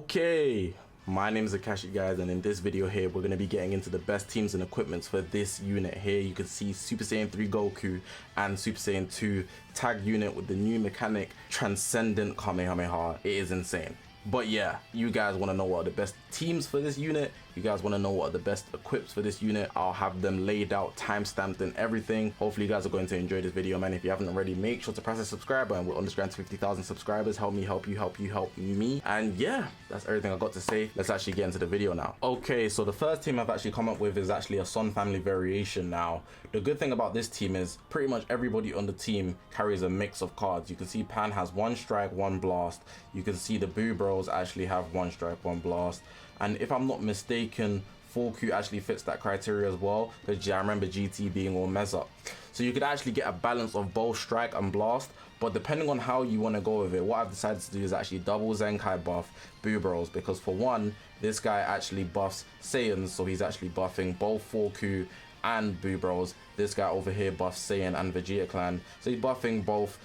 Okay, my name is Zakashi, guys, and in this video here we're going to be getting into the best teams and equipments for this unit here. You can see Super Saiyan 3 Goku and Super Saiyan 2 tag unit with the new mechanic Transcendent Kamehameha. It is insane. But yeah, you guys want to know what are the best teams for this unit, you guys want to know what are the best equips for this unit. I'll have them laid out, time-stamped and everything. Hopefully you guys are going to enjoy this video, man. If you haven't already, make sure to press the subscribe button. We're on this grind to 50,000 subscribers. Help me, help you, help you, help me. And yeah, that's everything I got to say. Let's actually get into the video now. Okay, so the first team I've actually come up with is actually a Son family variation. Now, the good thing about this team is pretty much everybody on the team carries a mix of cards. You can see Pan has 1 strike, 1 blast. You can see the Boo Bros actually have 1 strike, 1 blast. And if I'm not mistaken, 4Q actually fits that criteria as well, because I remember GT being all mess up. So you could actually get a balance of both strike and blast, but depending on how you want to go with it, what I've decided to do is actually double Zenkai buff Boo Bros, because for one, this guy actually buffs Saiyans, so he's actually buffing both 4Q and Boo Bros. This guy over here buffs Saiyan and Vegeta clan, so he's buffing both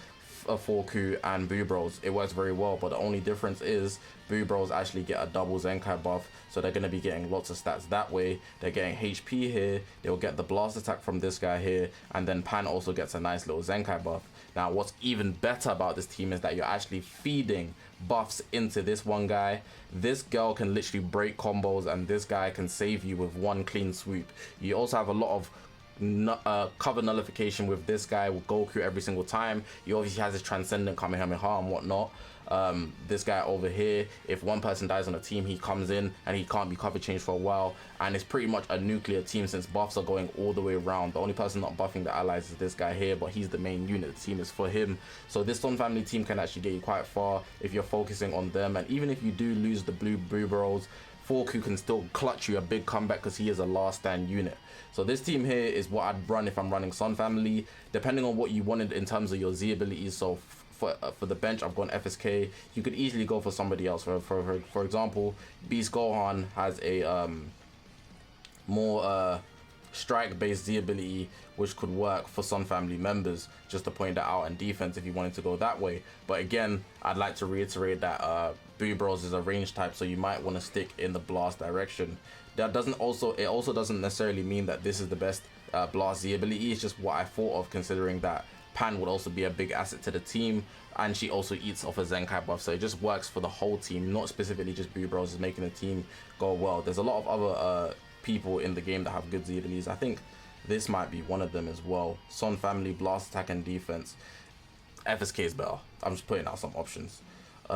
4Q and Boo Bros. It works very well, but the only difference is Boo Bros actually get a double Zenkai buff, so they're going to be getting lots of stats that way. They're getting HP here, they'll get the blast attack from this guy here, and then Pan also gets a nice little Zenkai buff. Now what's even better about this team is that you're actually feeding buffs into this one guy. This girl can literally break combos, and this guy can save you with 1 clean swoop. You also have a lot of cover nullification with this guy, with Goku every single time. He obviously has his Transcendent Kamehameha and whatnot. This guy over here, if one person dies on a team, he comes in and he can't be cover changed for a while, and it's pretty much a nuclear team since buffs are going all the way around. The only person not buffing the allies is this guy here, but he's the main unit. The team is for him, so this Son family team can actually get you quite far if you're focusing on them. And even if you do lose the blue Boo Bros, 4Q can still clutch you a big comeback because he is a last stand unit. So this team here is what I'd run if I'm running Son family, depending on what you wanted in terms of your Z abilities. So for the bench, I've gone FSK. You could easily go for somebody else. For example, Beast Gohan has a more strike based Z ability, which could work for Son family members, just to point that out, and defense if you wanted to go that way. But again, I'd like to reiterate that Boo Bros is a range type, so you might want to stick in the blast direction. That it also doesn't necessarily mean that this is the best blast Z ability. It's just what I thought of, considering that Pan would also be a big asset to the team, and she also eats off a Zenkai buff, so it just works for the whole team, not specifically just Boo Bros is making the team go well. There's a lot of other people in the game that have good Z abilities. I think this might be one of them as well. Son family, blast attack and defense. FSK is better. I'm just putting out some options.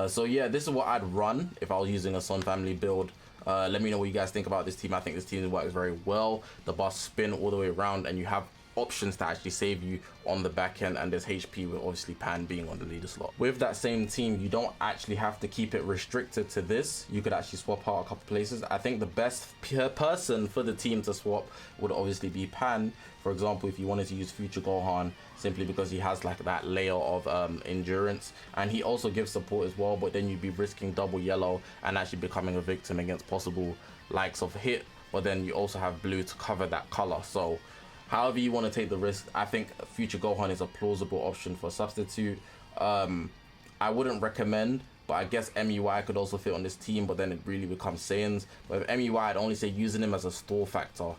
So yeah, this is what I'd run if I was using a Son family build. Let me know what you guys think about this team. I think this team works very well. The buffs spin all the way around, and you have options to actually save you on the back end, and there's HP with obviously Pan being on the leader slot. With that same team, you don't actually have to keep it restricted to this. You could actually swap out a couple places. I think the best person for the team to swap would obviously be Pan. For example, if you wanted to use Future Gohan, simply because he has like that layer of endurance, and he also gives support as well, but then you'd be risking double yellow and actually becoming a victim against possible likes of hit, but then you also have blue to cover that color. So however you want to take the risk, I think Future Gohan is a plausible option for a substitute. I wouldn't recommend, but I guess MUI could also fit on this team, but then it really becomes Saiyans. But with MUI, I'd only say using him as a store factor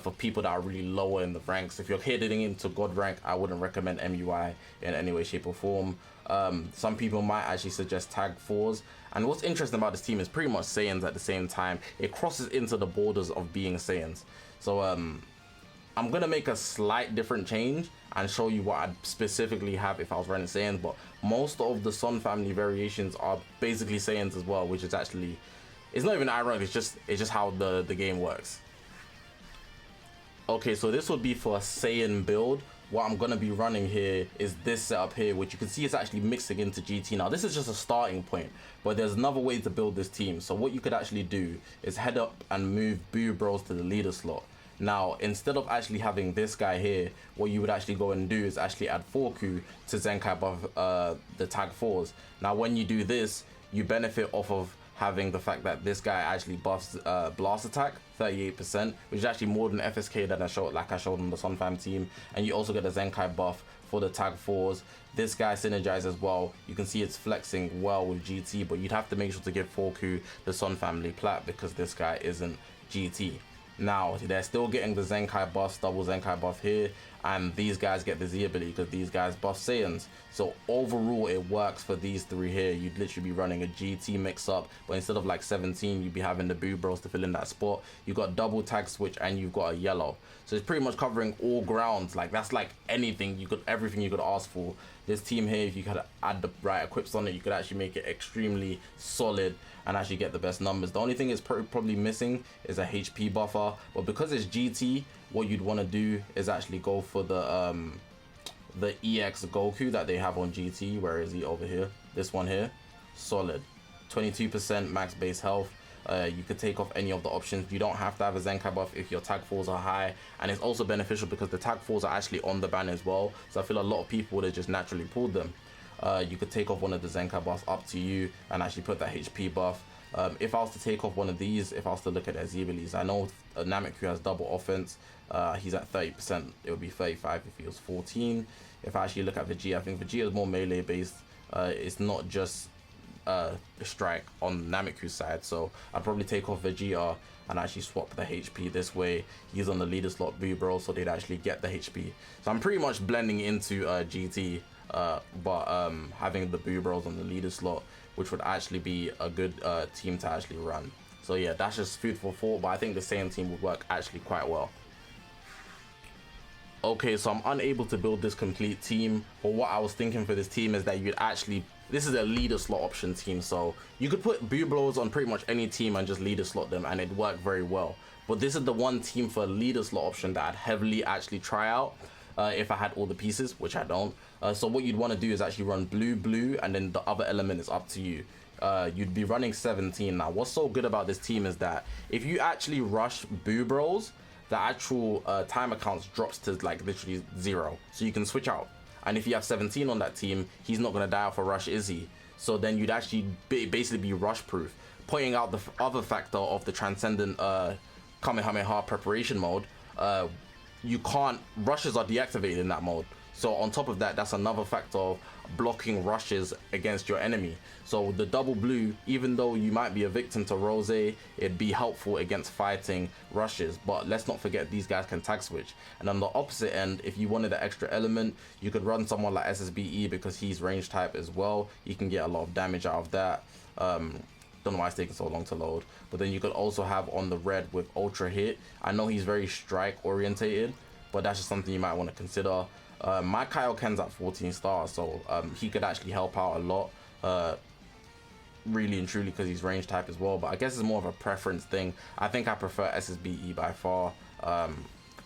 for people that are really lower in the ranks. If you're hitting into God rank, I wouldn't recommend MUI in any way, shape or form. Some people might actually suggest tag 4s. And what's interesting about this team is pretty much Saiyans at the same time. It crosses into the borders of being Saiyans. So I'm gonna make a slight different change and show you what I'd specifically have if I was running Saiyans, but most of the Son family variations are basically Saiyans as well, which is actually, it's not even ironic, it's just how the game works. Okay, so this would be for a Saiyan build. What I'm gonna be running here is this setup here, which you can see is actually mixing into GT. Now this is just a starting point, but there's another way to build this team. So what you could actually do is head up and move Boo Bros to the leader slot. Now, instead of actually having this guy here, what you would actually go and do is actually add 4Q to Zenkai above the tag 4s. Now, when you do this, you benefit off of having the fact that this guy actually buffs blast attack 38%, which is actually more than FSK that I showed on the Son fam team, and you also get a Zenkai buff for the tag 4s. This guy synergizes as well. You can see it's flexing well with GT, but you'd have to make sure to give Goku the Sun Family Plat because this guy isn't GT. Now, they're still getting the Zenkai buff, double Zenkai buff here, and these guys get the Z ability because these guys buff Saiyans. So overall, it works for these three here. You'd literally be running a GT mix-up, but instead of like 17, you'd be having the Boo Bros to fill in that spot. You've got double tag switch, and you've got a yellow. So it's pretty much covering all grounds. Like, that's like anything you could, everything you could ask for. This team here, if you could add the right equips on it, you could actually make it extremely solid and actually get the best numbers. The only thing it's probably missing is a HP buffer, but because it's GT, what you'd want to do is actually go for the EX Goku that they have on GT. Where is he? Over here. This one here, solid, 22% max base health. You could take off any of the options. You don't have to have a Zenkai buff if your tag 4s are high, and it's also beneficial because the tag 4s are actually on the ban as well, so I feel a lot of people would have just naturally pulled them. You could take off one of the Zenkai buffs, up to you, and actually put that HP buff. If I was to take off one of these, if I was to look at their Z abilities, I know Nameku has double offense. He's at 30%. It would be 35 if he was 14. If I actually look at Vegeta, I think Vegeta is more melee based. It's not just strike on Nameku's side, so I'd probably take off Vegeta and actually swap the HP this way. He's on the leader slot Boo Bro, so they'd actually get the HP. So I'm pretty much blending into GT, but having the Boo Bros on the leader slot, which would actually be a good team to actually run. So yeah, that's just food for thought, but I think the same team would work actually quite well. Okay, so I'm unable to build this complete team, but what I was thinking for this team is that you'd actually, this is a leader slot option team, so you could put Boo Bros on pretty much any team and just leader slot them and it'd work very well. But this is the one team for leader slot option that I'd heavily actually try out if I had all the pieces, which I don't. So what you'd want to do is actually run blue, and then the other element is up to you. You'd be running 17. Now, what's so good about this team is that if you actually rush Boo Bros, the actual timer counts drops to like literally 0, so you can switch out. And if you have 17 on that team, he's not gonna die off a rush, is he? So then you'd actually basically be rush proof. Pointing out the other factor of the transcendent Kamehameha preparation mode, you can't, rushes are deactivated in that mode. So on top of that, that's another factor of blocking rushes against your enemy. So the double blue, even though you might be a victim to Rose, it'd be helpful against fighting rushes. But let's not forget, these guys can tag switch. And on the opposite end, if you wanted an extra element, you could run someone like SSBE because he's range type as well. You can get a lot of damage out of that. Don't know why it's taking so long to load. But then you could also have on the red with Ultra Hit. I know he's very strike orientated, but that's just something you might want to consider. My Kaioken's at 14 stars, so he could actually help out a lot, really and truly, because he's range type as well. But I guess it's more of a preference thing. I think I prefer SSBE by far,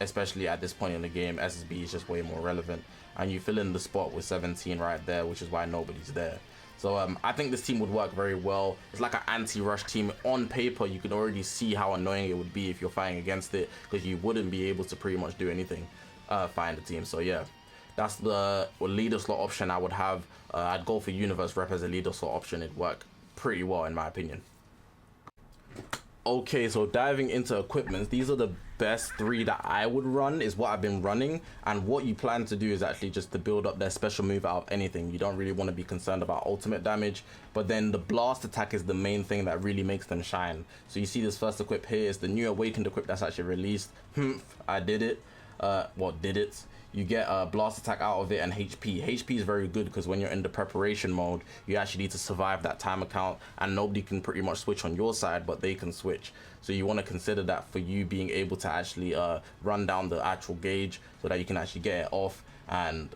especially at this point in the game. SSBE is just way more relevant, and you fill in the spot with 17 right there, which is why nobody's there. So I think this team would work very well. It's like an anti-rush team. On paper, you can already see how annoying it would be if you're fighting against it, because you wouldn't be able to pretty much do anything fighting the team. So yeah, that's the leader slot option I would have. I'd go for Universe Rep as a leader slot option. It'd work pretty well in my opinion. Okay, so diving into equipment, these are the best 3 that I would run, is what I've been running. And what you plan to do is actually just to build up their special move out of anything. You don't really want to be concerned about ultimate damage, but then the blast attack is the main thing that really makes them shine. So you see this first equip here is the new awakened equip that's actually released. I did it. You get a blast attack out of it and HP. HP is very good because when you're in the preparation mode, you actually need to survive that time account, and nobody can pretty much switch on your side, but they can switch. So you want to consider that for you being able to actually run down the actual gauge so that you can actually get it off, and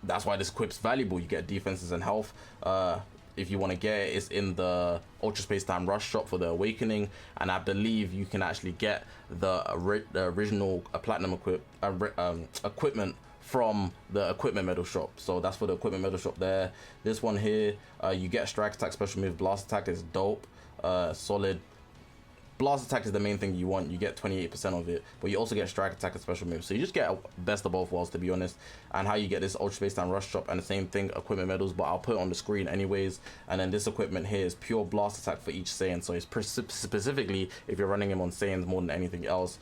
that's why this equip's valuable. You get defenses and health. If you want to get it, it's in the Ultra Space Time Rush shop for the Awakening, and I believe you can actually get the original Platinum equipment from the Equipment Medal shop. So that's for the Equipment Medal shop there. This one here, you get Strike Attack, Special Move, Blast Attack is dope, solid. Blast attack is the main thing you want. You get 28% of it, but you also get strike attack and special moves. So you just get a best of both worlds, to be honest. And how you get this ultra space down rush drop, and the same thing, equipment medals, but I'll put it on the screen anyways. And then this equipment here is pure blast attack for each Saiyan. So it's specifically if you're running him on Saiyans more than anything else.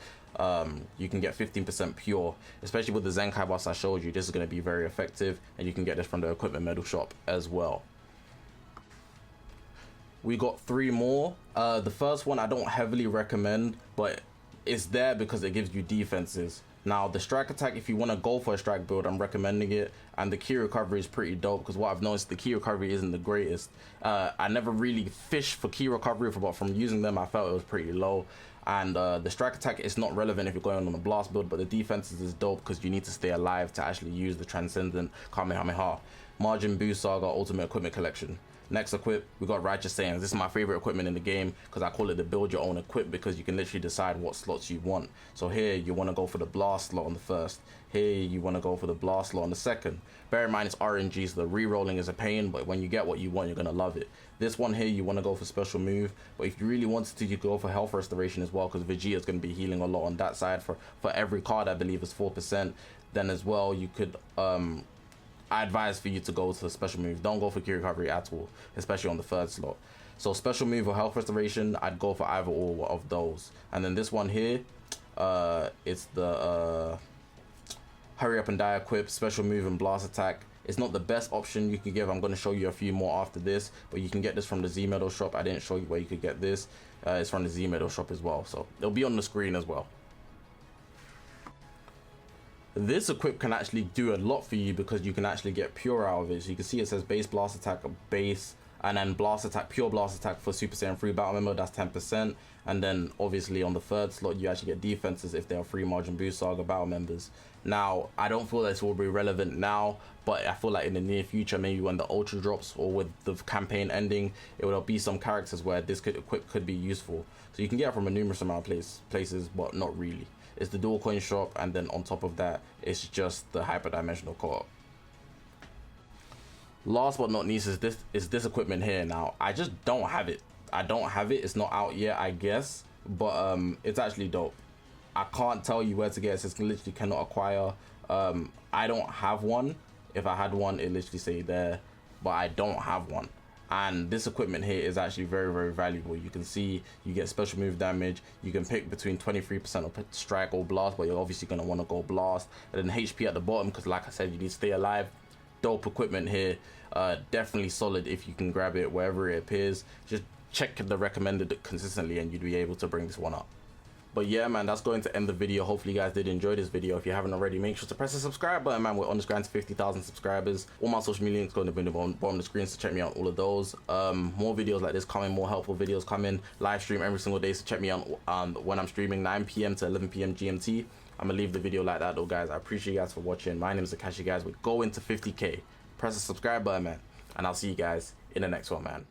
You can get 15% pure, especially with the Zenkai boss I showed you. This is going to be very effective, and you can get this from the equipment medal shop as well. We got 3 more. The first one I don't heavily recommend, but it's there because it gives you defenses. Now the strike attack, if you want to go for a strike build, I'm recommending it, and the key recovery is pretty dope because what I've noticed, the key recovery isn't the greatest. I never really fished for key recovery, but from using them I felt it was pretty low. And the strike attack is not relevant if you're going on a blast build, but the defenses is dope because you need to stay alive to actually use the transcendent Kamehameha. Margin Boost Saga Ultimate Equipment Collection. Next equip, we got Righteous Saiyans. This is my favorite equipment in the game because I call it the build your own equip, because you can literally decide what slots you want. So here you want to go for the blast slot on the first. Here you want to go for the blast slot on the second. Bear in mind it's RNG, so the re-rolling is a pain, but when you get what you want, you're going to love it. This one here, you want to go for special move, but if you really wanted to, you could go for health restoration as well, because Vegeta is going to be healing a lot on that side. For every card, I believe is 4%. Then as well, you could I advise for you to go to the special move. Don't go for key recovery at all, especially on the third slot. So special move or health restoration, I'd go for either or of those. And then this one here, it's the hurry up and die equip, special move and blast attack. It's not the best option you could give. I'm going to show you a few more after this, but you can get this from the Z Medal shop. I didn't show you where you could get this. It's from the Z Medal shop as well, so it'll be on the screen as well. This equip can actually do a lot for you because you can actually get pure out of it. So you can see it says base blast attack, base, and then blast attack, pure blast attack for Super Saiyan 3 battle member, that's 10%. And then obviously on the third slot you actually get defenses if they are free Margin Boost Saga battle members. Now I don't feel this will be relevant now, but I feel like in the near future, maybe when the ultra drops or with the campaign ending, it will be some characters where this equip could be useful. So you can get it from a numerous amount of places, but not really. It's the dual coin shop, and then on top of that, it's just the hyperdimensional co-op. Last but not least is this equipment here. Now I just don't have it. I don't have it. It's not out yet, I guess, but it's actually dope. I can't tell you where to get it. It says literally cannot acquire. I don't have one. If I had one, it literally say there, but I don't have one. And this equipment here is actually very, very valuable. You can see you get special move damage. You can pick between 23% of strike or blast, but you're obviously going to want to go blast. And then HP at the bottom, because like I said, you need to stay alive. Dope equipment here. Definitely solid if you can grab it wherever it appears. Just check the recommended consistently and you'd be able to bring this one up. But yeah, man, that's going to end the video. Hopefully you guys did enjoy this video. If you haven't already, make sure to press the subscribe button, man. We're on the grind to 50,000 subscribers. All my social media links go in the bottom of the screen, so check me out on all of those. More videos like this coming, more helpful videos coming. Live stream every single day, so check me out when I'm streaming 9 PM to 11 PM GMT. I'm gonna leave the video like that though, guys. I appreciate you guys for watching. My name is Zakashi, guys. We're going to 50K. Press the subscribe button, man, and I'll see you guys in the next one, man.